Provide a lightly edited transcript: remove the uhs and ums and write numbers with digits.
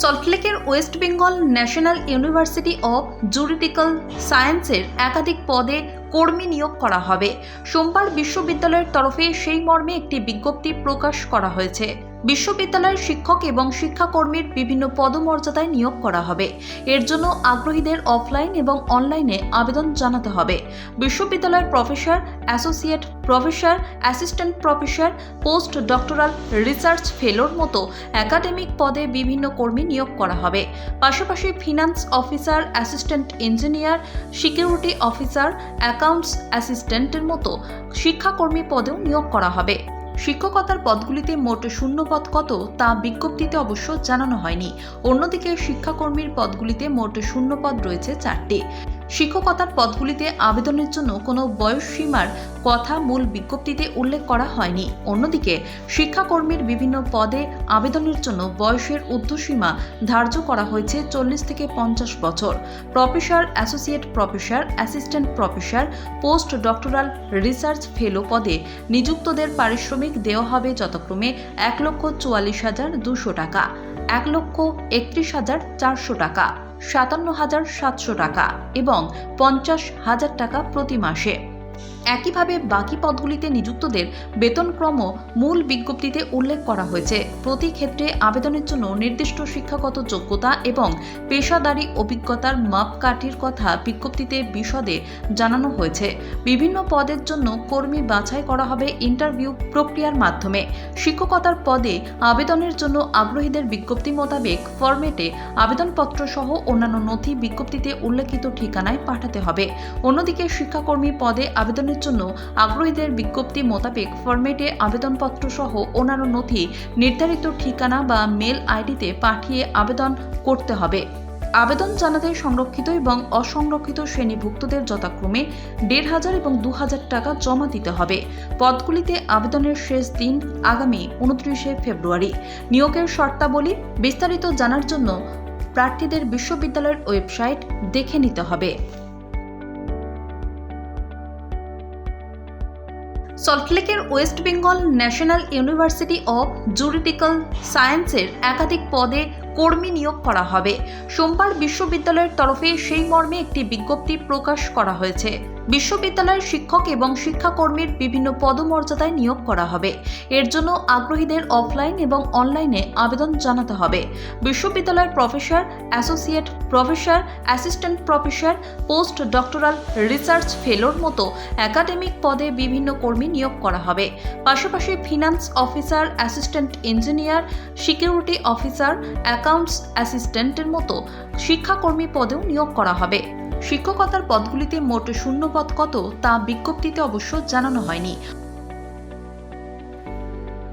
সল্টলেকের West Bengal national university of juridical সায়েন্সের একাধিক পদে কর্মী নিয়োগ করা হবে। সোমবার বিশ্ববিদ্যালয়ের তরফে সেই মর্মে একটি বিজ্ঞপ্তি প্রকাশ করা হয়েছে। বিশ্ববিদ্যালয়ের শিক্ষক এবং শিক্ষাকর্মীর বিভিন্ন পদমর্যাদায় নিয়োগ করা হবে। এর জন্য আগ্রহীদের অফলাইন এবং অনলাইনে আবেদন জানাতে হবে। বিশ্ববিদ্যালয়ের professor, associate professor, assistant professor, post doctoral research ফেলোর মতো একাডেমিক পদে বিভিন্ন কর্মী নিয়োগ করা হবে। পাশাপাশি finance officer, assistant engineer, security officer, accounts অ্যাসিস্ট্যান্টের মতো শিক্ষাকর্মী পদেও নিয়োগ করা হবে। শিক্ষকতার পদগুলিতে মোট শূন্যপদ কত তা বিজ্ঞপ্তিতে অবশ্য জানানো হয়নি। অন্যদিকে শিক্ষাকর্মীর পদগুলিতে মোট শূন্যপদ রয়েছে 4টি। শিক্ষকতার পদগুলিতে আবেদনের জন্য কোনো বয়স সীমার কথা মূল বিজ্ঞপ্তিতে উল্লেখ করা হয়নি। অন্যদিকে শিক্ষাকর্মীর বিভিন্ন পদে আবেদনের জন্য বয়সের ঊর্ধ্বসীমা ধার্য করা হয়েছে 40 থেকে 50 বছর। Professor, associate professor, assistant professor, post doctoral research fellow পদে নিযুক্তদের পারিশ্রমিক দেওয়া হবে যথাক্রমে 1,44,200 টাকা, 1,31,400 টাকা, 57,700 টাকা এবং 50,000 টাকা প্রতি মাসে। একইভাবে বাকি পদগুলিতে নিযুক্তদের বেতনক্রম মূল বিজ্ঞপ্তিতে উল্লেখ করা হয়েছে। প্রতি ক্ষেত্রে আবেদনের জন্য নির্দিষ্ট শিক্ষাগত যোগ্যতা এবং পেশাদারী অভিজ্ঞতার মাপকাঠির কথা বিজ্ঞপ্তিতে বিশদে জানানো হয়েছে। বিভিন্ন পদের জন্য কর্মী বাছাই করা হবে ইন্টারভিউ প্রক্রিয়ার মাধ্যমে। শিক্ষকতার পদে আবেদনের জন্য আগ্রহীদের বিজ্ঞপ্তি মোতাবেক ফরম্যাটে আবেদনপত্র সহ অন্যান্য নথি বিজ্ঞপ্তিতে উল্লেখিত ঠিকানায় পাঠাতে হবে। অন্যদিকে শিক্ষাকর্মী পদে আবেদনের জন্য আগ্রহীদের বিজ্ঞপ্তি মোতাবেক ফরম্যাটে আবেদনপত্র সহ অন্যান্য নথি নির্ধারিত ঠিকানা বা মেল আইডিতে পাঠিয়ে আবেদন করতে হবে। আবেদন জানাতে সংরক্ষিত এবং অসংরক্ষিত শ্রেণীভুক্তদের যথাক্রমে 1,500 এবং 2,000 টাকা জমা দিতে হবে। পদগুলিতে আবেদনের শেষ দিন আগামী 29শে ফেব্রুয়ারি। নিয়োগের শর্তাবলী বিস্তারিত জানার জন্য প্রার্থীদের বিশ্ববিদ্যালয়ের ওয়েবসাইট দেখে নিতে হবে। সল্টলেকের West Bengal national university of juridical সায়েন্সের একাধিক পদে কর্মী নিয়োগ করা হবে। সোমবার বিশ্ববিদ্যালয়ের তরফে সেই মর্মে একটি বিজ্ঞপ্তি প্রকাশ করা হয়েছে। বিশ্ববিদ্যালয়ের শিক্ষক এবং শিক্ষাকর্মীর বিভিন্ন পদমর্যাদায় নিয়োগ করা হবে। এর জন্য আগ্রহীদের অফলাইন এবং অনলাইনে আবেদন জানাতে হবে। বিশ্ববিদ্যালয়ের professor, associate professor, assistant professor, post doctoral research ফেলোর মতো একাডেমিক পদে বিভিন্ন কর্মী নিয়োগ করা হবে। পাশাপাশি finance officer, assistant engineer, security officer, accounts অ্যাসিস্ট্যান্টের মতো শিক্ষাকর্মী পদেও নিয়োগ করা হবে। শিক্ষকতার পদগুলিতে মোট শূন্যপদ কত তা বিজ্ঞপ্তিতে অবশ্য জানানো হয়নি।